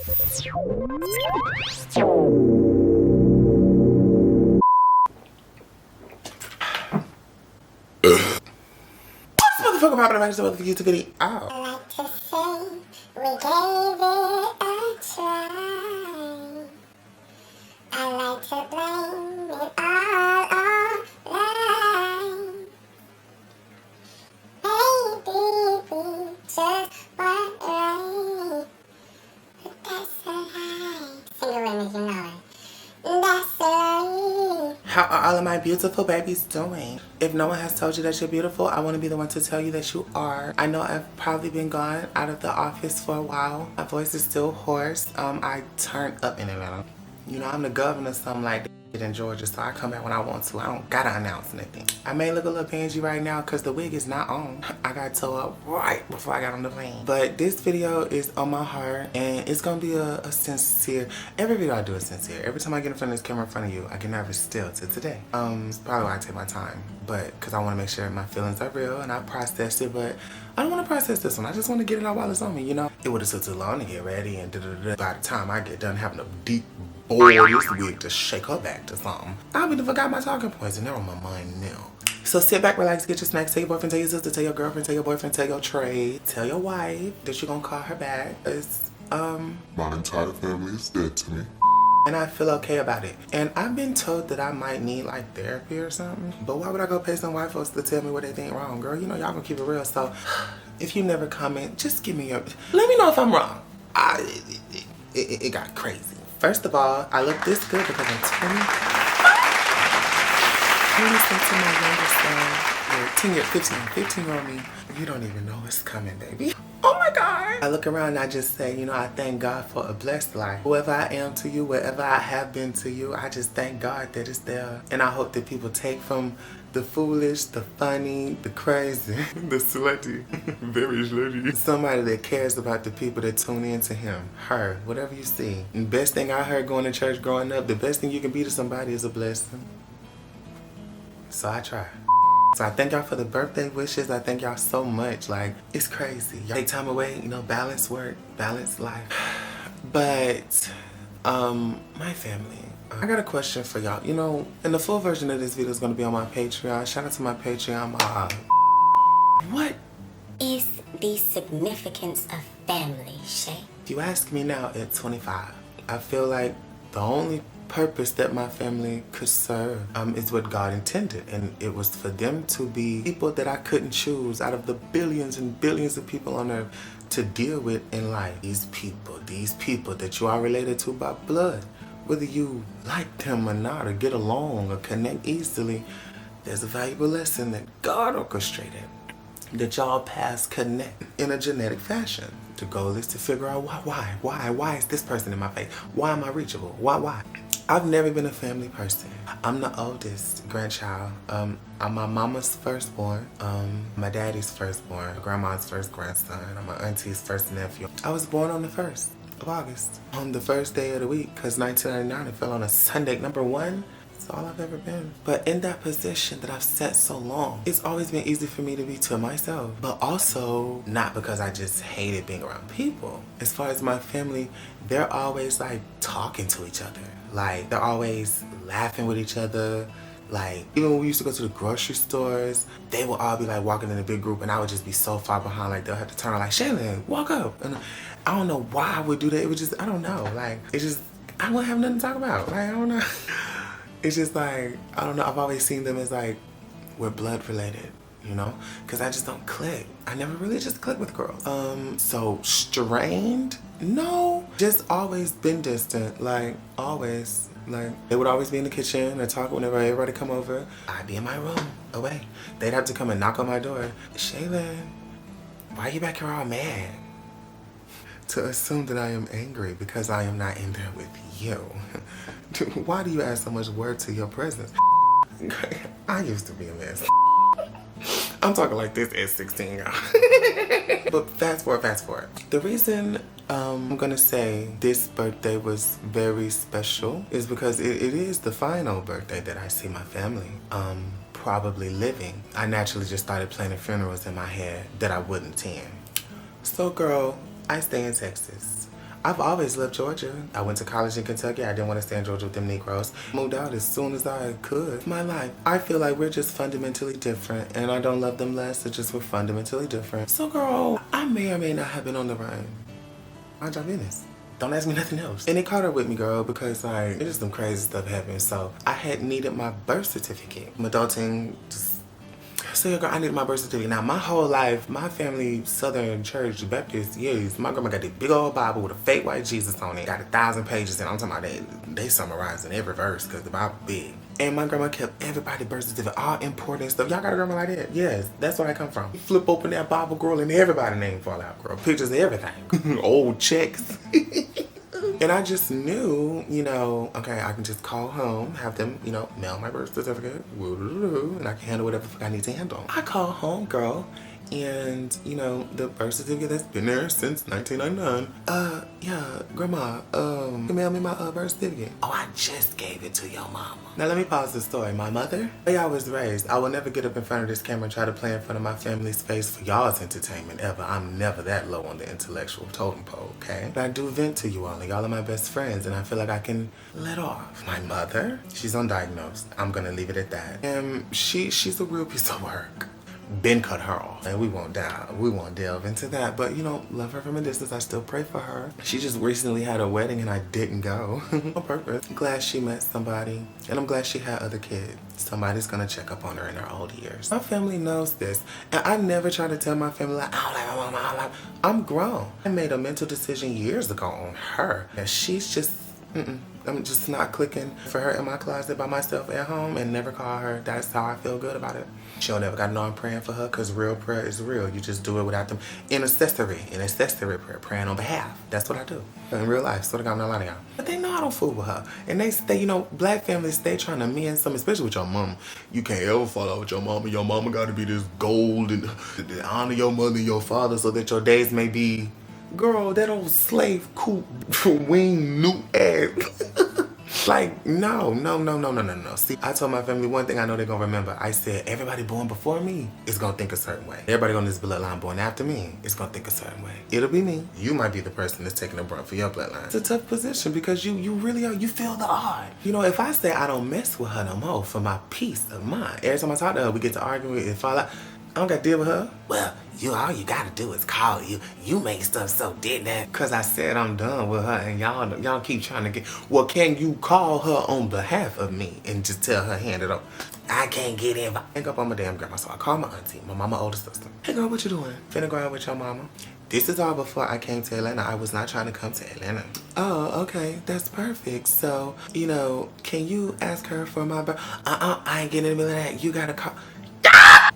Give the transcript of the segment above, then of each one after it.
Motherfucker popping back to the YouTube video. Oh. I like to say we gave it a try. I like to blame it all online. Maybe we just weren't right, but that's alright. Single women, you know it. That's alright. How are all of my beautiful babies doing? If no one has told you that you're beautiful, I want to be the one to tell you that you are. I know I've probably been gone out of the office for a while. My voice is still hoarse. I turned up in Atlanta. You know, I'm the governor, something like that in Georgia, so I come back when I want to. I don't gotta announce anything. I may look a little pangy right now because the wig is not on. I got towed up right before I got on the plane. But this video is on my heart, and it's gonna be a sincere. Every video I do is sincere. Every time I get in front of this camera in front of you, I can never still to today. It's probably why I take my time, but because I want to make sure my feelings are real and I processed it, but I don't want to process this one. I just want to get it out while it's on me, you know? It would have took too long to get ready and da-da-da. By the time I get done having a deep boy this wig to shake her back to something, I would have forgot my talking points and they're on my mind now. So sit back, relax, get your snacks, tell your boyfriend, tell your sister, tell your girlfriend, tell your boyfriend, tell your trade, tell your wife that you're gonna call her back. It's, my entire family is dead to me. and I feel okay about it. And I've been told that I might need like therapy or something, but why would I go pay some white folks to tell me what they think wrong, girl? You know y'all gonna keep it real, so if you never comment, just give me your, let me know if I'm wrong. It got crazy. First of all, I look this good because I'm 20. Listen to my youngest son, 15-year-old me. You don't even know what's coming, baby. Oh my God. I look around and I just say, you know, I thank God for a blessed life. Whoever I am to you, wherever I have been to you, I just thank God that it's there. And I hope that people take from the foolish, the funny, the crazy, the slutty, very slutty. Somebody that cares about the people that tune in to him, her, whatever you see. And the best thing I heard going to church growing up, the best thing you can be to somebody is a blessing. So I try. So I thank y'all for the birthday wishes. I thank y'all so much. Like, it's crazy. Y'all take time away, you know, balance work, balance life. But, my family. I got a question for y'all. You know, and the full version of this video is going to be on my Patreon. Shout out to my Patreon. What Is the significance of family, Shay? if you ask me now at 25, I feel like the only purpose that my family could serve is what God intended, and it was for them to be people that I couldn't choose out of the billions and billions of people on earth to deal with in life. These people that you are related to by blood, whether you like them or not, or get along or connect easily, there's a valuable lesson that God orchestrated that y'all paths connect in a genetic fashion. The goal is to figure out why is this person in my face? Why am I reachable? Why? I've never been a family person. I'm the oldest grandchild. I'm my mama's firstborn, my daddy's firstborn, my grandma's first grandson, I'm my auntie's first nephew. I was born on the 1st of August, on the first day of the week, because 1999, it fell on a Sunday. Number 1, that's all I've ever been. But in that position that I've sat so long, it's always been easy for me to be to myself, but also not because I just hated being around people. As far as my family, they're always like talking to each other. Like, they're always laughing with each other. Like, even when we used to go to the grocery stores, they would all be like walking in a big group and I would just be so far behind. Like, they'll have to turn around like, Shaylin, walk up. And I don't know why I would do that. It was just, I don't know. Like, it's just, I wouldn't have nothing to talk about. Like, I don't know. It's just like, I don't know. I've always seen them as like, we're blood related, you know? Because I just don't click. I never really just click with girls. So strained? No. Just always been distant. Like, always. Like, they would always be in the kitchen and talk whenever everybody come over. I'd be in my room, away. They'd have to come and knock on my door. Shaylin, why are you back here all mad? To assume that I am angry because I am not in there with you. Why do you add so much word to your presence? I used to be a mess. I'm talking like this at 16, y'all. But fast forward. The reason I'm gonna say this birthday was very special is because it is the final birthday that I see my family probably living. I naturally just started planning funerals in my head that I wouldn't attend. So girl, I stay in Texas. I've always loved Georgia. I went to college in Kentucky. I didn't want to stay in Georgia with them Negroes. Moved out as soon as I could. My life. I feel like we're just fundamentally different, and I don't love them less. It's just we're fundamentally different. So girl, I may or may not have been on the run. Mind your business. Don't ask me nothing else. And it caught her with me, girl, because like, it just some crazy stuff happened. So I had needed my birth certificate. I'm adulting, so yeah, girl, I needed my birth certificate. Now, my whole life, my family, Southern Church, Baptist, yes, my grandma got this big old Bible with a fake white Jesus on it. Got 1,000 pages, and I'm talking about they summarizing every verse because the Bible big. And my grandma kept everybody's birth certificate, all important stuff. Y'all got a grandma like that? Yes, that's where I come from. Flip open that Bible, girl, and everybody's name fall out, girl. Pictures of everything. Old checks. And I just knew, you know, okay, I can just call home, have them, you know, mail my birth certificate, and I can handle whatever the fuck I need to handle. I call home, girl, and, you know, the birth certificate that's been there since 1999. Yeah, grandma, you mail me my birth certificate. Oh, I just gave it to your mama. Now let me pause the story. My mother, the way I was raised, I will never get up in front of this camera and try to play in front of my family's face for y'all's entertainment ever. I'm never that low on the intellectual totem pole, okay? But I do vent to you all, and y'all are my best friends, and I feel like I can let off. My mother, she's undiagnosed. I'm gonna leave it at that. And she's a real piece of work. Ben cut her off, and we won't delve into that, but you know, love her from a distance. I still pray for her. She just recently had a wedding and I didn't go on purpose. I'm glad she met somebody, and I'm glad she had other kids. Somebody's gonna check up on her in her old years. My family knows this, and I never try to tell my family like, I don't like my mama, I don't like. I'm grown. I made a mental decision years ago on her, and she's just I'm just not clicking for her in my closet by myself at home, and never call her. That's how I feel good about it. She'll never gotta know I'm praying for her, because real prayer is real. You just do it without them. Intercessory prayer, praying on behalf. That's what I do in real life. So I got no line of y'all. But they know I don't fool with her. And they stay, you know, black families stay trying to mend something, especially with your mom. You can't ever fall out with your mama. Your mama gotta be this gold and honor your mother and your father so that your days may be. Girl, that old slave coop wing new ass. Like, no. See, I told my family one thing I know they're gonna remember. I said, everybody born before me is gonna think a certain way. Everybody on this bloodline born after me is gonna think a certain way. It'll be me. You might be the person that's taking the brunt for your bloodline. It's a tough position because you really are, you feel the odd. You know, if I say I don't mess with her no more for my peace of mind, every time I talk to her, we get to arguing and fall out. I don't got to deal with her. Well, all you gotta do is call you. You make stuff so did that. Cause I said I'm done with her, and y'all keep trying to get. Well, can you call her on behalf of me and just tell her hand it up? I can't get in. Hang up on my damn grandma. So I called my auntie, my mama older sister. Hey girl, what you doing? Finna go out with your mama. This is all before I came to Atlanta. I was not trying to come to Atlanta. Oh, okay, that's perfect. So, you know, can you ask her for my birth? I ain't getting in the middle of that. You gotta call.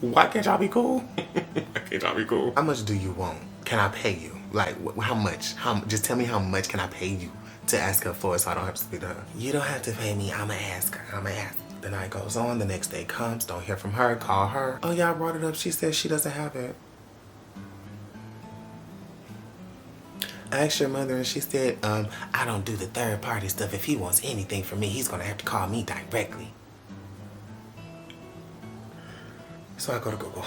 Why can't y'all be cool? Why can't y'all be cool? How much do you want? Can I pay you? Like, how much? Just tell me how much can I pay you to ask her for it so I don't have to speak to her. You don't have to pay me. I'ma ask her. The night goes on. The next day comes. Don't hear from her. Call her. Oh, yeah, I brought it up. She says she doesn't have it. I asked your mother and she said, I don't do the third party stuff. If he wants anything from me, he's gonna have to call me directly. So I go to Google.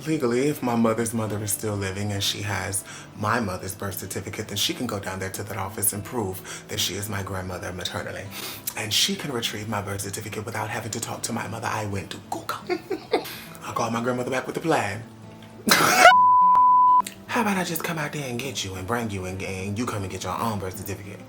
Legally, if my mother's mother is still living and she has my mother's birth certificate, then she can go down there to that office and prove that she is my grandmother maternally. And she can retrieve my birth certificate without having to talk to my mother. I went to Google. I called my grandmother back with a plan. How about I just come out there and get you and bring you and you come and get your own birth certificate?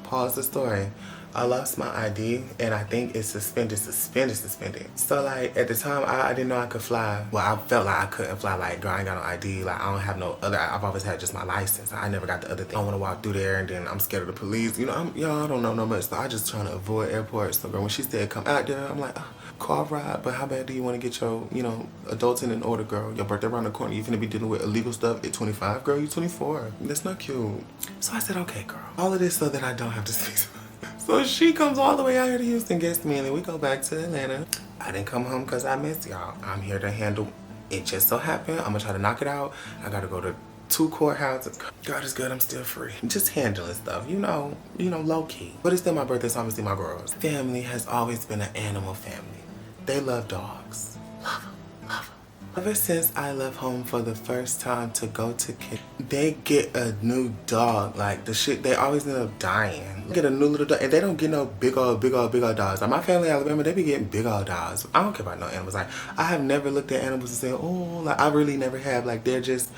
Pause the story. I lost my ID and I think it's suspended. So like at the time I didn't know I could fly. Well, I felt like I couldn't fly. Like, girl, I ain't got no ID. Like, I don't have no other. I've always had just my license. I never got the other thing. I want to walk through there and then I'm scared of the police. You know, y'all don't know no much. So I just trying to avoid airports. So girl, when she said come out there, I'm like, car ride. But how bad do you want to get your, you know, adulting in order, girl? Your birthday around the corner. You finna be dealing with illegal stuff at 25, girl. You 24. That's not cute. So I said, okay, girl. All of this so that I don't have to speak to her. So she comes all the way out here to Houston, gets me, and then we go back to Atlanta. I didn't come home because I miss y'all. I'm here to handle it. Just so happened. I'm gonna try to knock it out. I gotta go to 2 courthouses. God is good, I'm still free. Just handling stuff, you know, low key. But it's still my birthday, so I'm gonna see my girls. Family has always been an animal family. They love dogs. Love them. Ever since I left home for the first time to go to kids, they get a new dog. Like the shit, they always end up dying. Get a new little dog, and they don't get no big old dogs. Like my family in Alabama, they be getting big old dogs. I don't care about no animals. Like I have never looked at animals and said, oh, like I really never have. Like they're just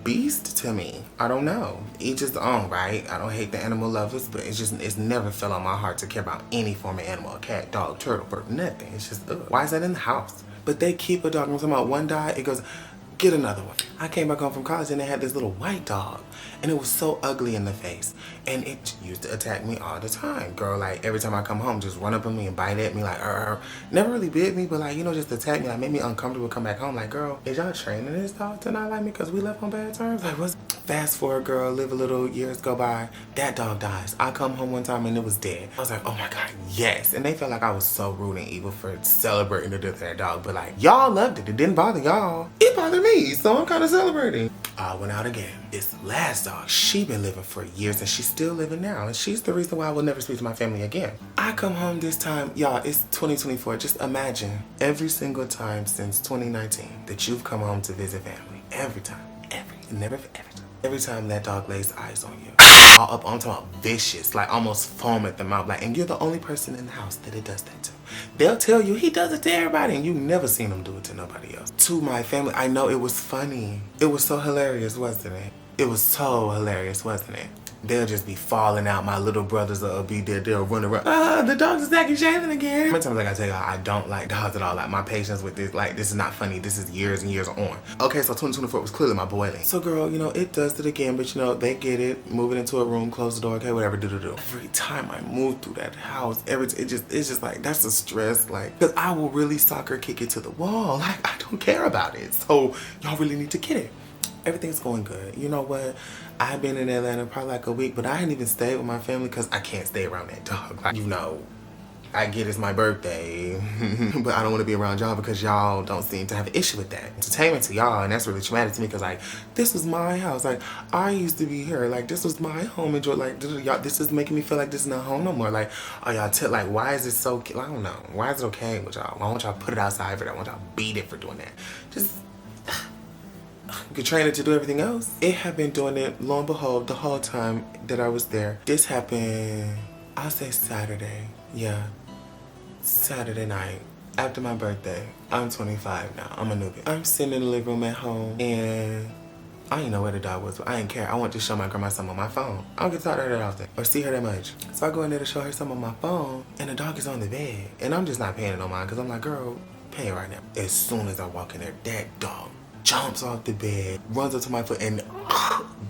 beast to me. I don't know. Each his own, right? I don't hate the animal lovers, but it's never fell on my heart to care about any form of animal. A cat, dog, turtle, bird, nothing. It's just, ugh. Why is that in the house? But they keep a dog. I'm talking about one died, it goes, get another one. I came back home from college and they had this little white dog. And it was so ugly in the face. And it used to attack me all the time. Girl, like every time I come home, just run up on me and bite at me like, never really bit me, but like, you know, just attack me. Like made me uncomfortable come back home. Like, girl, is y'all training this dog to not like me because we left on bad terms? Like, what's... Fast forward, girl, live a little, years go by. That dog dies. I come home one time and it was dead. I was like, oh my God, yes. And they felt like I was so rude and evil for celebrating the death of that dog. But like, y'all loved it. It didn't bother y'all. It bothered me, so I'm kind of celebrating. I went out again. This last dog, she been living for years and she's still living now. And she's the reason why I will never speak to my family again. I come home this time, y'all, it's 2024. Just imagine every single time since 2019 that you've come home to visit family. Every time, never every time. Every time that dog lays eyes on you. All up, I'm talking about vicious, like almost foam at the mouth. Like, and you're the only person in the house that it does that to. They'll tell you he does it to everybody and you've never seen him do it to nobody else. To my family, I know it was funny. It was so hilarious, wasn't it? It was so hilarious, wasn't it? They'll just be falling out. My little brothers will be there. They'll run around. The dog's attacking Jalen again. How many times I gotta tell y'all I don't like dogs at all. Like my patience with this, like this is not funny. This is years and years on. Okay, so 2024 was clearly my boiling. So girl, you know, it does it again, but you know, they get it. Move it into a room, close the door, okay, whatever, do. Every time I move through that house, it's just like, that's a stress, like, cause I will really soccer kick it to the wall. Like, I don't care about it. So y'all really need to get it. Everything's going good. You know what? I've been in Atlanta probably like a week, but I hadn't even stayed with my family because I can't stay around that dog. Like, you know, I get it's my birthday, but I don't want to be around y'all because y'all don't seem to have an issue with that. Entertainment to y'all, and that's really traumatic to me because like, this was my house. Like, I used to be here. Like, this was my home. Enjoy, like, y'all, this is making me feel like this is not home no more. Like, oh, y'all like, why is it so, I don't know. Why is it okay with y'all? Why won't y'all put it outside for that? Why won't y'all beat it for doing that? Just... You could train it to do everything else. It had been doing it, lo and behold, the whole time that I was there. This happened, I'll say Saturday. Yeah, Saturday night after my birthday. I'm 25 now. I'm a newbie. I'm sitting in the living room at home and I didn't know where the dog was, but I didn't care. I wanted to show my grandma something on my phone. I don't get to talk to her that often or see her that much. So I go in there to show her something on my phone and the dog is on the bed. And I'm just not paying it no mind because I'm like, girl, pay it right now. As soon as I walk in there, that dog jumps off the bed, runs up to my foot, and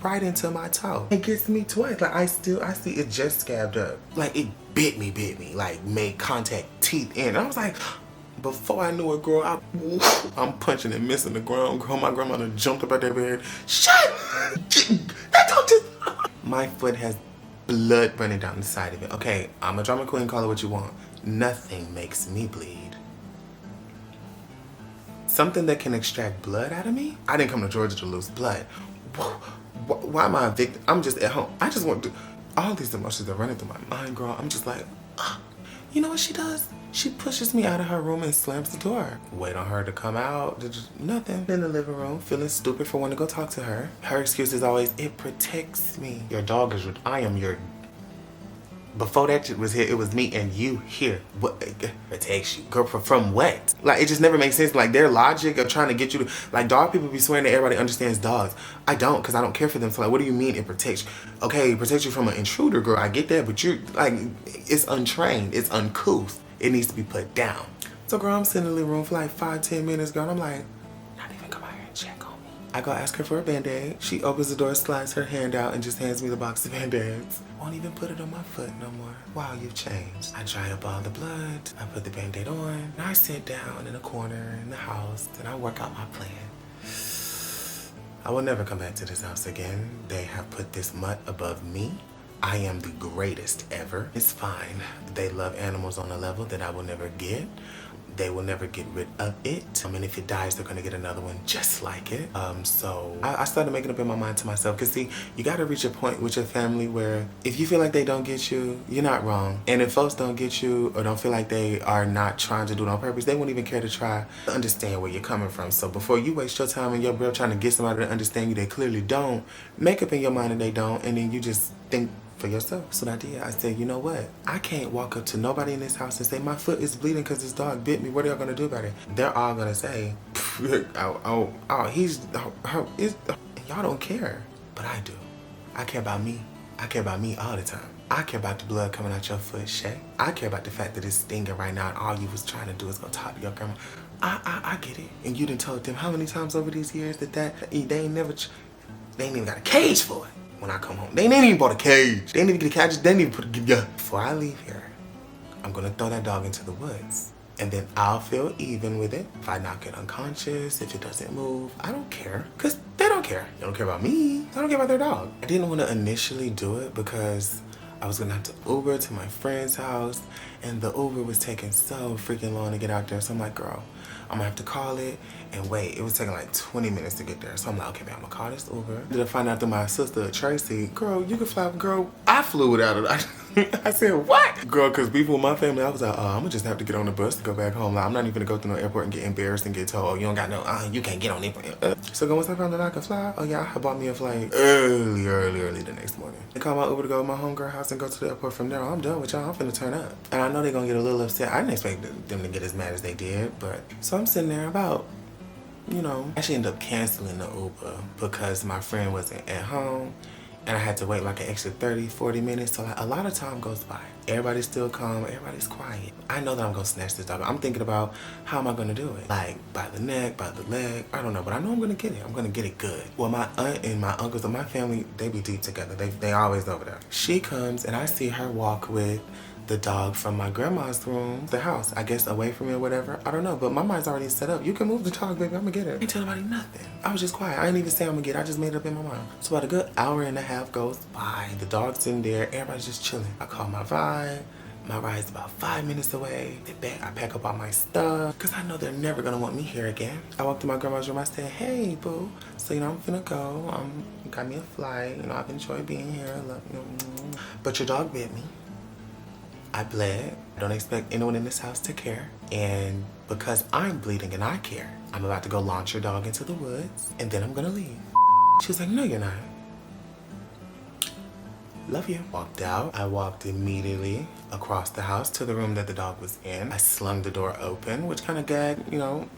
right into my toe. It gets me twice. Like, I see it just scabbed up. Like, it bit me, like, made contact, teeth in. And I was like, before I knew it, girl, I'm punching and missing the ground. Girl, my grandma done jumped up out that bed. Shut! That dog just... My foot has blood running down the side of it. Okay, I'm a drama queen, call it what you want. Nothing makes me bleed. Something that can extract blood out of me? I didn't come to Georgia to lose blood. Why am I a victim? I'm just at home. I just want to... All these emotions are running through my mind, girl. I'm just like, you know what she does? She pushes me out of her room and slams the door. Wait on her to come out. Nothing. In the living room, feeling stupid for wanting to go talk to her. Her excuse is always, it protects me. Your dog is... I am your... Before that shit was here, it was me and you here. What protects you? Girl, from what? Like, it just never makes sense. Like, their logic of trying to get you to... Like, dog people be swearing that everybody understands dogs. I don't, because I don't care for them. So, like, what do you mean it protects you? Okay, it protects you from an intruder, girl. I get that, but you're, like, it's untrained. It's uncouth. It needs to be put down. So, girl, I'm sitting in the living room for like 5-10 minutes, girl. And I'm like, not even come out here and check on me. I go ask her for a Band-Aid. She opens the door, slides her hand out, and just hands me the box of Band-Aids. Won't even put it on my foot no more. Wow, you've changed. I dry up all the blood. I put the Band-Aid on. And I sit down in a corner in the house, and I work out my plan. I will never come back to this house again. They have put this mutt above me. I am the greatest ever. It's fine. They love animals on a level that I will never get. they will never get rid of it. And if it dies, they're gonna get another one just like it. So I started making up in my mind to myself, because see, you gotta reach a point with your family where if you feel like they don't get you, you're not wrong. And if folks don't get you or don't feel like they are not trying to do it on purpose, they won't even care to try to understand where you're coming from. So before you waste your time and your breath trying to get somebody to understand you, they clearly don't, make up in your mind that they don't, and then you just think for yourself. So I did. I said, you know what? I can't walk up to nobody in this house and say my foot is bleeding because this dog bit me. What are y'all gonna do about it? They're all gonna say, y'all don't care. But I do. I care about me. I care about me all the time. I care about the blood coming out your foot, Shay. I care about the fact that it's stinging right now and all you was trying to do is go top your grandma. I get it. And you done told them how many times over these years that they ain't even got a cage for it. When I come home, they ain't even bought a cage. They ain't even get a cage. They ain't even put a Before I leave here, I'm gonna throw that dog into the woods, and then I'll feel even with it. If I knock it unconscious, if it doesn't move, I don't care, cause they don't care. They don't care about me. I don't care about their dog. I didn't want to initially do it because I was gonna have to Uber to my friend's house, and the Uber was taking so freaking long to get out there. So I'm like, girl, I'm gonna have to call it and wait. It was taking like 20 minutes to get there. So I'm like, okay, man, I'm gonna call this Uber. Did I find out through my sister, Tracy, girl, you can fly, girl, I flew it out of I said, what? Girl, cause people in my family, I was like, I'm gonna just have to get on the bus to go back home. Like, I'm not even gonna go through no airport and get embarrassed and get told, oh, you don't got no, you can't get on the airport. So once I found out I could fly, oh yeah, I bought me a flight early the next morning. I called my Uber to go to my homegirl house and go to the airport from there. I'm done with y'all, I'm finna turn up. And I know they're gonna get a little upset. I didn't expect them to get as mad as they did, but. So I'm sitting there about, I actually ended up canceling the Uber because my friend wasn't at home. And I had to wait like an extra 30, 40 minutes. So like a lot of time goes by. Everybody's still calm. Everybody's quiet. I know that I'm going to snatch this dog. I'm thinking about how am I going to do it? Like by the neck, by the leg. I don't know. But I know I'm going to get it. I'm going to get it good. Well, my aunt and my uncles and my family, they be deep together. They always over there. She comes and I see her walk with the dog from my grandma's room, the house, I guess away from me or whatever. I don't know, but my mind's already set up. You can move the dog, baby, I'm gonna get it. I ain't tell nobody nothing. I was just quiet. I didn't even say I'm gonna get it. I just made it up in my mind. So about a good hour and a half goes by. The dog's in there, everybody's just chilling. I call my ride. My ride's about 5 minutes away. I pack up all my stuff, cause I know they're never gonna want me here again. I walked to my grandma's room, I said, hey, boo. So, I'm finna go. You got me a flight. I've enjoyed being here. I love you. But your dog bit me. I bled. I don't expect anyone in this house to care. And because I'm bleeding and I care, I'm about to go launch your dog into the woods and then I'm gonna leave. She was like, no, you're not. Love you. Walked out. I walked immediately across the house to the room that the dog was in. I slung the door open, which kind of gagged,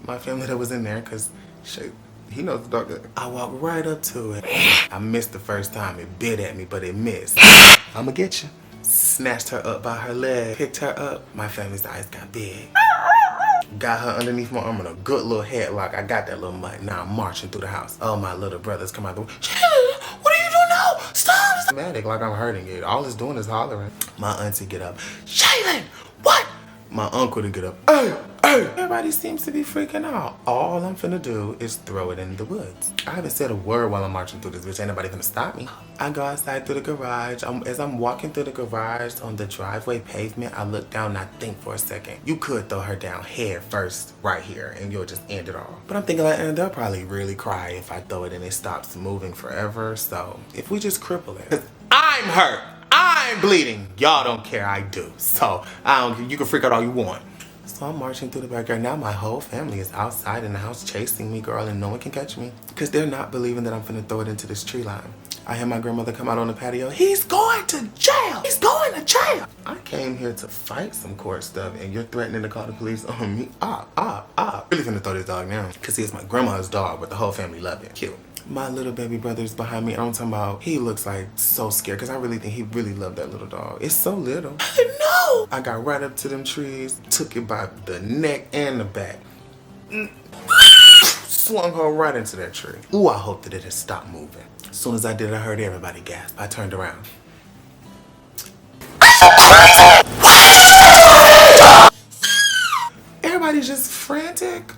my family that was in there because he knows the dog. I walked right up to it. I missed the first time. It bit at me, but it missed. I'ma get you. Snatched her up by her leg, picked her up. My family's eyes got big. Got her underneath my arm in a good little headlock. I got that little mutt. Now I'm marching through the house. Oh, my little brothers come out the way. What are you doing now? Stop! Dramatic, like I'm hurting it. All it's doing is hollering. My auntie get up. Shaylin, what? My uncle to get up. Hey! Everybody seems to be freaking out. All I'm finna do is throw it in the woods. I haven't said a word while I'm marching through this bitch. Ain't nobody finna stop me. I go outside through the garage. As I'm walking through the garage on the driveway pavement, I look down and I think for a second. You could throw her down head first right here and you'll just end it all. But I'm thinking like, and they'll probably really cry if I throw it and it stops moving forever. So if we just cripple it. 'Cause I'm hurt. I'm bleeding. Y'all don't care. I do. So you can freak out all you want. So I'm marching through the backyard. Now my whole family is outside in the house chasing me, girl, and no one can catch me. Because they're not believing that I'm finna throw it into this tree line. I hear my grandmother come out on the patio. He's going to jail! He's going to jail! I came here to fight some court stuff and you're threatening to call the police on me? Really finna throw this dog now. Because he's my grandma's dog, but the whole family love him. Cute. My little baby brother's behind me. I'm talking about, he looks like so scared because I really think he really loved that little dog. It's so little. No! I got right up to them trees, took it by the neck and the back. Swung her right into that tree. Ooh, I hope that it had stopped moving. As soon as I did, I heard everybody gasp. I turned around. Everybody's just frantic.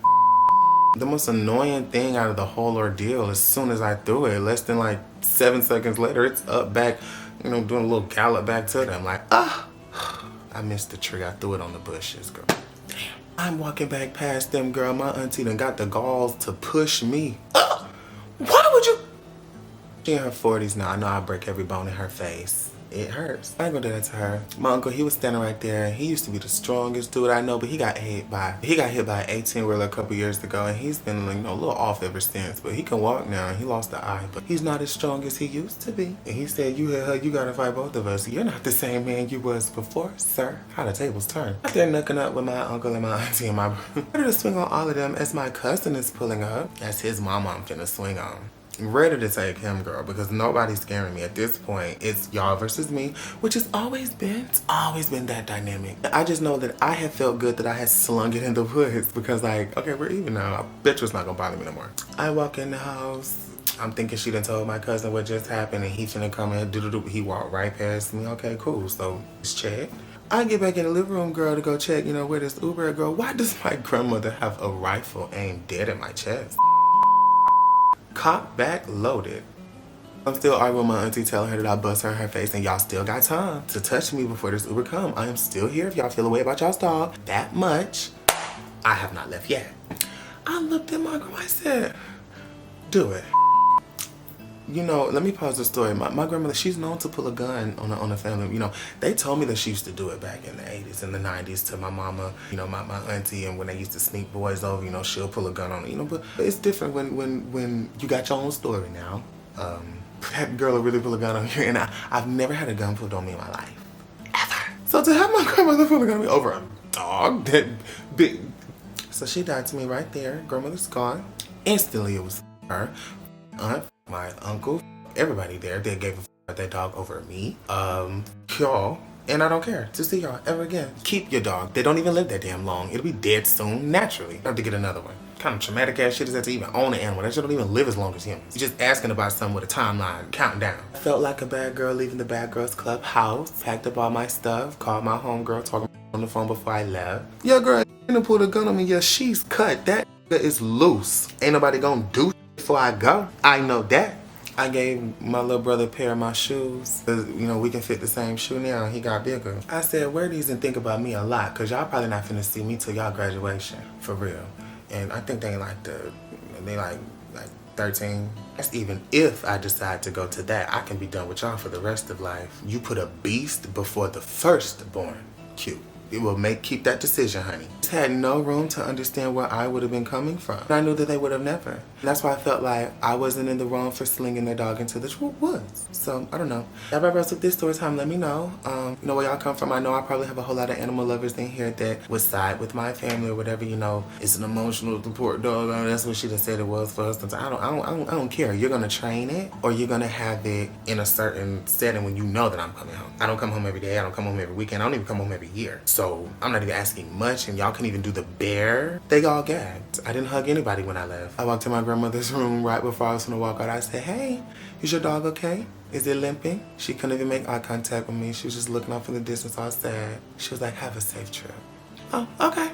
The most annoying thing out of the whole ordeal, as soon as I threw it, less than like 7 seconds later, it's up back, doing a little gallop back to them. Like, I missed the tree. I threw it on the bushes, girl. Damn. I'm walking back past them, girl. My auntie done got the galls to push me. Why would you? She in her 40s now. I know I break every bone in her face. It hurts. I ain't gonna do that to her. My uncle, he was standing right there. He used to be the strongest dude I know, but he got hit by an 18-wheeler a couple years ago, and he's been, you know, a little off ever since. But he can walk now, and he lost the eye, but he's not as strong as he used to be. And he said, "You hit her, you gotta fight both of us. You're not the same man you was before, sir." How the tables turn. Out there knucking up with my uncle and my auntie and my brother. Ready to swing on all of them as my cousin is pulling up. That's his mama I'm finna swing on. Ready to take him, girl, because nobody's scaring me at this point. It's y'all versus me, which has always been that dynamic. I just know that I have felt good that I had slung it in the woods because, like, okay, we're even now. I bet you it's not gonna bother me no more. I walk in the house. I'm thinking she done told my cousin what just happened, and he finna come in. He walked right past me. Okay, cool. So it's check. I get back in the living room, girl, to go check, you know, where this Uber at, girl. Why does my grandmother have a rifle aimed dead at my chest? Cock back loaded. I'm still arguing with my auntie, telling her that I bust her in her face, and y'all still got time to touch me before this Uber come. I am still here if y'all feel a way about y'all's dog that much. I have not left yet. I looked at my grandma, I said, "Do it." You know, let me pause the story. My grandmother, she's known to pull a gun on a family. You know, they told me that she used to do it back in the 80s and the 90s to my mama, you know, my auntie, and when they used to sneak boys over, you know, she'll pull a gun on it, you know, but it's different when you got your own story now. That girl will really pull a gun on you, and I've never had a gun pulled on me in my life. Ever. So to have my grandmother pull a gun on me over a dog, that big. So she died to me right there. Grandmother's gone. Instantly it was her. Aunt, my uncle, everybody there, they gave a f about that dog over me. Y'all, and I don't care to see y'all ever again. Keep your dog. They don't even live that damn long. It'll be dead soon, naturally. I have to get another one. Kind of traumatic ass shit is that to even own an animal. That shit don't even live as long as humans. You're just asking about something with a timeline, counting down. I felt like a bad girl leaving the Bad Girls Club house. Packed up all my stuff, called my homegirl, talking on the phone before I left. Yeah, girl, ain't pulled a gun on me. Yeah, she's cut. That is loose. Ain't nobody gonna do before I go. I know that. I gave my little brother a pair of my shoes. Cause, you know, we can fit the same shoe now. He got bigger. I said, wear these and think about me a lot. Cause y'all probably not finna see me till y'all graduation. For real. And I think they like 13. That's even if I decide to go to that. I can be done with y'all for the rest of life. You put a beast before the firstborn. Cute. It will keep that decision, honey. Just had no room to understand where I would have been coming from. I knew that they would have never. And that's why I felt like I wasn't in the wrong for slinging their dog into the woods. So, I don't know. Y'all else with this story time, let me know. You know where y'all come from. I know I probably have a whole lot of animal lovers in here that would side with my family or whatever, you know. It's an emotional support dog. That's what she just said it was for us. I don't care. You're gonna train it or you're gonna have it in a certain setting when you know that I'm coming home. I don't come home every day. I don't come home every weekend. I don't even come home every year. So I'm not even asking much, and y'all can even do the bear. They all gagged. I didn't hug anybody when I left. I walked to my grandmother's room right before I was gonna walk out. I said, "Hey, is your dog okay? Is it limping?" She couldn't even make eye contact with me. She was just looking off in the distance, all sad. She was like, "Have a safe trip." Oh, okay.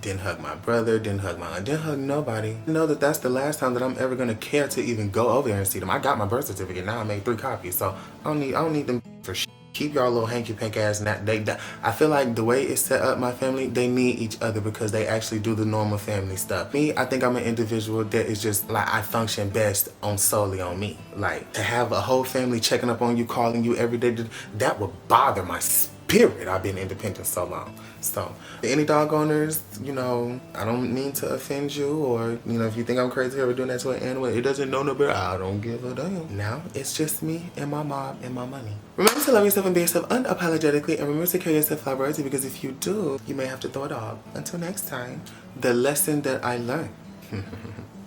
Didn't hug my brother, didn't hug my aunt, didn't hug nobody. I know that that's the last time that I'm ever gonna care to even go over there and see them. I got my birth certificate, now I made 3 copies, so I don't need them for shit. Keep y'all little hanky-pank ass. I feel like the way it's set up, my family, they need each other because they actually do the normal family stuff. Me, I think I'm an individual that is just like, I function best solely on me. Like, to have a whole family checking up on you, calling you every day, that would bother my spirit. I've been independent so long. So, any dog owners, you know, I don't mean to offend you, or, you know, if you think I'm crazy for ever doing that to an animal, it doesn't know no better. I don't give a damn. Now, it's just me and my mom and my money. Remember to love yourself and be yourself unapologetically, and remember to carry yourself flawlessly, because if you do, you may have to throw a dog. Until next time, the lesson that I learned.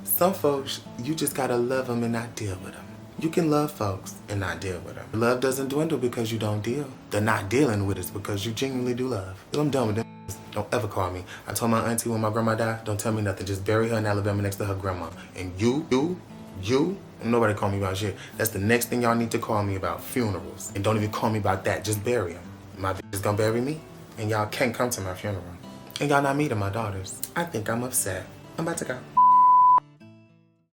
Some folks, you just gotta love them and not deal with them. You can love folks and not deal with them. Love doesn't dwindle because you don't deal. The not dealing with is because you genuinely do love. I'm done with them. Don't ever call me. I told my auntie when my grandma died, don't tell me nothing. Just bury her in Alabama next to her grandma. And you, nobody call me about shit. That's the next thing y'all need to call me about, funerals. And don't even call me about that. Just bury them. My bitch is gonna bury me, and y'all can't come to my funeral. And y'all not meeting my daughters. I think I'm upset. I'm about to go.